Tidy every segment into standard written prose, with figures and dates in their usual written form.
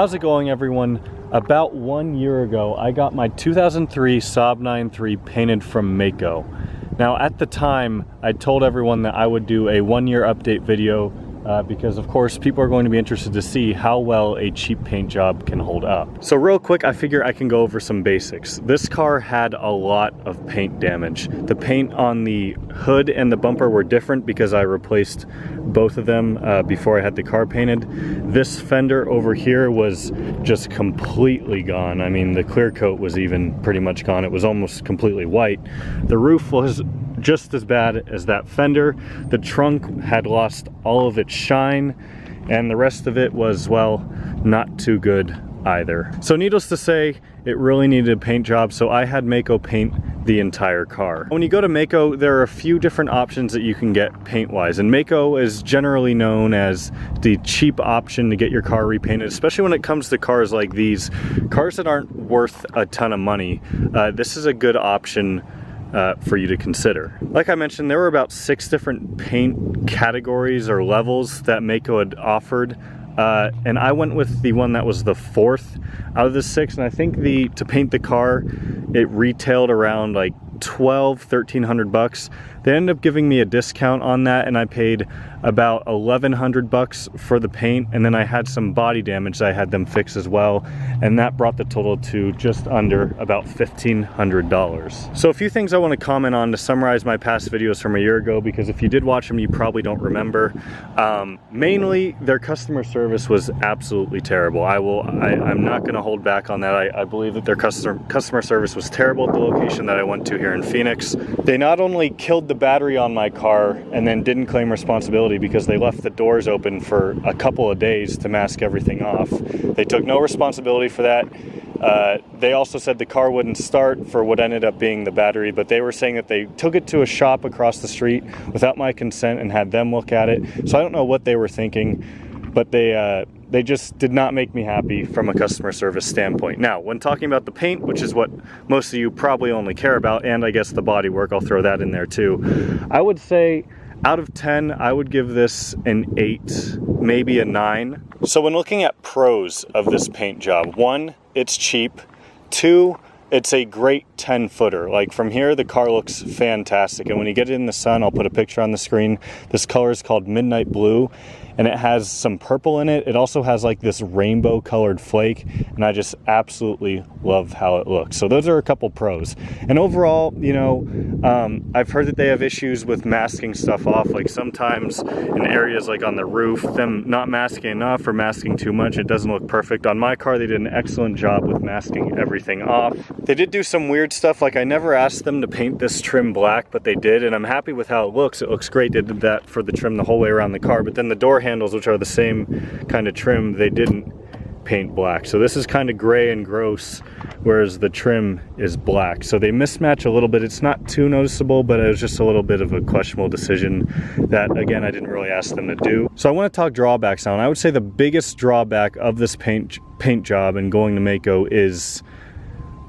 How's it going, everyone? About 1 year ago, I got my 2003 Saab 9-3 painted from MAACO. Now, at the time, I told everyone that I would do a 1-year update video because, of course, people are going to be interested to see how well a cheap paint job can hold up. So real quick, I figure I can go over some basics. This car had a lot of paint damage. The paint on the hood and the bumper were different because I replaced both of them before I had the car painted. This fender over here was just completely gone. I mean, the clear coat was even pretty much gone. It was almost completely white. The roof was just as bad as that fender. The trunk had lost all of its shine, and the rest of it was, well, not too good either. So needless to say, it really needed a paint job, so I had MAACO paint the entire car. When you go to MAACO, there are a few different options that you can get paint-wise, and MAACO is generally known as the cheap option to get your car repainted, especially when it comes to cars like these. Cars that aren't worth a ton of money, this is a good option for you to consider. Like I mentioned, there were about 6 different paint categories or levels that MAACO had offered, and I went with the one that was the 4th out of the 6, and I think to paint the car, it retailed around like $1,300 bucks. They ended up giving me a discount on that, and I paid about $1,100 for the paint, and then I had some body damage that I had them fix as well, and that brought the total to just under about $1,500. So a few things I want to comment on to summarize my past videos from a year ago, because if you did watch them, you probably don't remember. Mainly, their customer service was absolutely terrible. I'm not going to hold back on that. I believe that their customer service was terrible at the location that I went to here in Phoenix. They not only killed the battery on my car and then didn't claim responsibility because they left the doors open for a couple of days to mask everything off. They took no responsibility for that. They also said the car wouldn't start for what ended up being the battery, but they were saying that they took it to a shop across the street without my consent and had them look at it. So I don't know what they were thinking, but they just did not make me happy from a customer service standpoint. Now, when talking about the paint, which is what most of you probably only care about, and I guess the body work, I'll throw that in there too. I would say out of 10, I would give this an 8, maybe a 9. So when looking at pros of this paint job, 1, it's cheap. 2, it's a great 10-footer. Like from here, the car looks fantastic. And when you get it in the sun, I'll put a picture on the screen. This color is called Midnight Blue, and it has some purple in it. It also has like this rainbow colored flake, and I just absolutely love how it looks. So those are a couple pros. And overall, you know, I've heard that they have issues with masking stuff off, like sometimes in areas like on the roof, them not masking enough or masking too much, it doesn't look perfect. On my car, they did an excellent job with masking everything off. They did do some weird stuff, like I never asked them to paint this trim black, but they did, and I'm happy with how it looks. It looks great. They did that for the trim the whole way around the car, but then the door handles, which are the same kind of trim, they didn't paint black. So this is kind of gray and gross, whereas the trim is black. So they mismatch a little bit. It's not too noticeable, but it was just a little bit of a questionable decision that, again, I didn't really ask them to do. So I want to talk drawbacks now, and I would say the biggest drawback of this paint job and going to MAACO is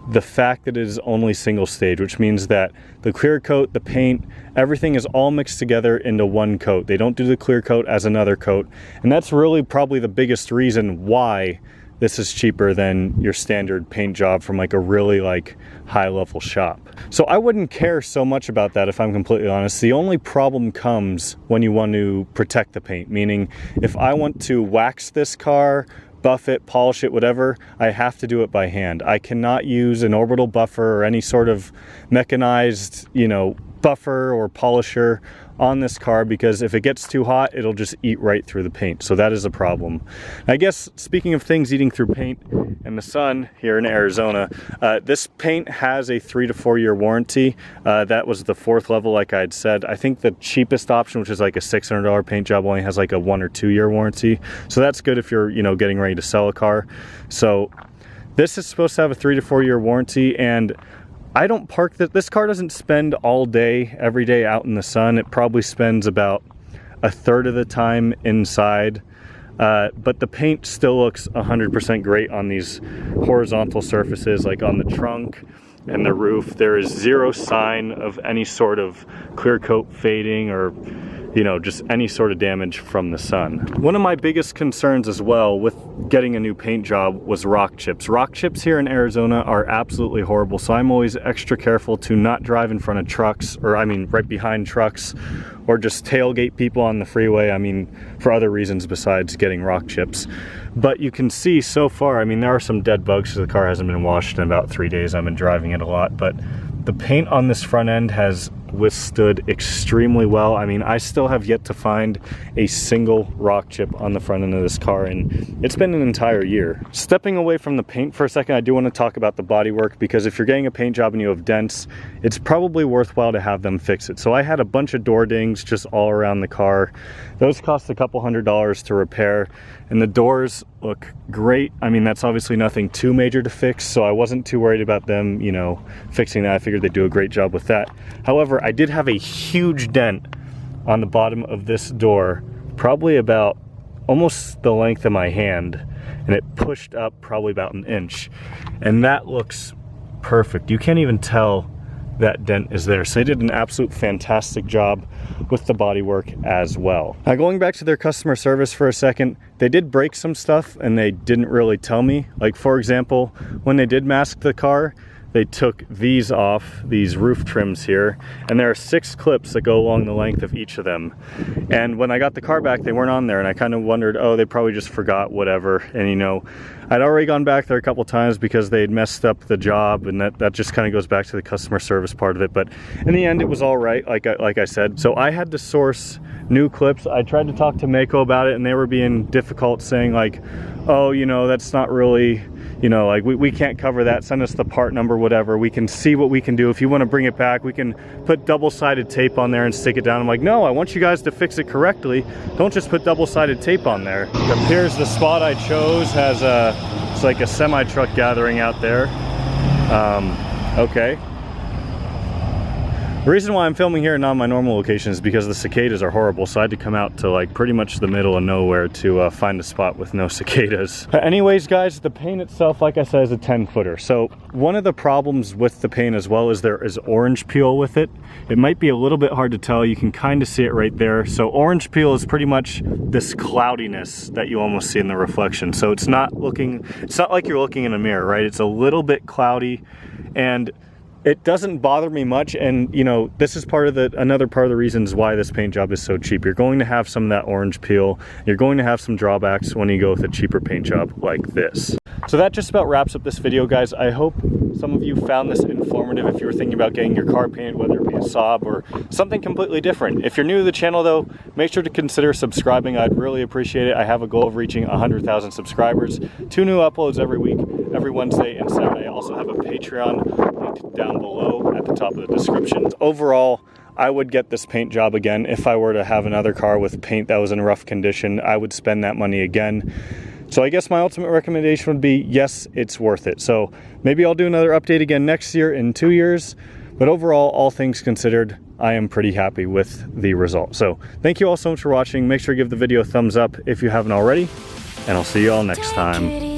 the fact that it is only single stage, which means that the clear coat, the paint, everything is all mixed together into one coat. They don't do the clear coat as another coat. And that's really probably the biggest reason why this is cheaper than your standard paint job from like a really like high level shop. So I wouldn't care so much about that if I'm completely honest. The only problem comes when you want to protect the paint, meaning if I want to wax this car, buff it, polish it, whatever, I have to do it by hand. I cannot use an orbital buffer or any sort of mechanized, you know, buffer or polisher on this car, because if it gets too hot, it'll just eat right through the paint. So that is a problem. I guess speaking of things eating through paint and the sun here in Arizona, this paint has a 3 to 4 year warranty. That was the 4th level, like I had said. I think the cheapest option, which is like a $600 paint job, only has like a 1 or 2 year warranty. So that's good if you're, you know, getting ready to sell a car. So this is supposed to have a 3 to 4 year warranty, and I don't park this car doesn't spend all day, every day out in the sun. It probably spends about a third of the time inside. But the paint still looks 100% great on these horizontal surfaces, like on the trunk and the roof. There is zero sign of any sort of clear coat fading or you know, just any sort of damage from the sun. One of my biggest concerns as well with getting a new paint job was rock chips. Rock chips here in Arizona are absolutely horrible, so I'm always extra careful to not drive in front of trucks, or I mean right behind trucks, or just tailgate people on the freeway. I mean, for other reasons besides getting rock chips. But you can see so far, I mean, there are some dead bugs because the car hasn't been washed in about 3 days. I've been driving it a lot, but the paint on this front end has withstood extremely well. I mean, I still have yet to find a single rock chip on the front end of this car, and it's been an entire year. Stepping away from the paint for a second, I do want to talk about the bodywork, because if you're getting a paint job and you have dents, it's probably worthwhile to have them fix it. So I had a bunch of door dings just all around the car. Those cost a couple $100s to repair, and the doors look great. I mean, that's obviously nothing too major to fix, so I wasn't too worried about them, you know, fixing that. I figured they'd do a great job with that. However, I did have a huge dent on the bottom of this door, probably about almost the length of my hand, and it pushed up probably about an inch, and that looks perfect. You can't even tell that dent is there. So they did an absolute fantastic job with the bodywork as well. Now, going back to their customer service for a second, they did break some stuff and they didn't really tell me. Like, for example, when they did mask the car, they took these off, these roof trims here, and there are 6 clips that go along the length of each of them. And when I got the car back, they weren't on there, and I kind of wondered, oh, they probably just forgot, whatever. And you know, I'd already gone back there a couple times because they had messed up the job, and that just kind of goes back to the customer service part of it. But in the end, it was all right, like I said. So I had to source new clips. I tried to talk to MAACO about it, and they were being difficult, saying like, oh, you know, that's not really, you know, like we can't cover that, send us the part number, whatever. We can see what we can do. If you want to bring it back, we can put double-sided tape on there and stick it down. I'm like, no, I want you guys to fix it correctly. Don't just put double-sided tape on there. It appears the spot I chose has it's like a semi-truck gathering out there. Okay. The reason why I'm filming here and not my normal location is because the cicadas are horrible, so I had to come out to like pretty much the middle of nowhere to find a spot with no cicadas. Anyways, guys, the paint itself, like I said, is a 10-footer. So one of the problems with the paint as well is there is orange peel with it. It might be a little bit hard to tell. You can kind of see it right there. So orange peel is pretty much this cloudiness that you almost see in the reflection. So it's not like you're looking in a mirror, right? It's a little bit cloudy, and it doesn't bother me much. And you know, this is another part of the reasons why this paint job is so cheap. You're going to have some of that orange peel. You're going to have some drawbacks when you go with a cheaper paint job like this. So that just about wraps up this video, guys. I hope some of you found this informative if you were thinking about getting your car painted, whether it be a Saab or something completely different. If you're new to the channel though, make sure to consider subscribing. I'd really appreciate it. I have a goal of reaching 100,000 subscribers. 2 new uploads every week, every Wednesday and Saturday. I also have a Patreon linked down below at the top of the description. Overall, I would get this paint job again. If I were to have another car with paint that was in rough condition, I would spend that money again. So I guess my ultimate recommendation would be, yes, it's worth it. So maybe I'll do another update again next year, in 2 years. But overall, all things considered, I am pretty happy with the result. So thank you all so much for watching. Make sure to give the video a thumbs up if you haven't already, and I'll see you all next time.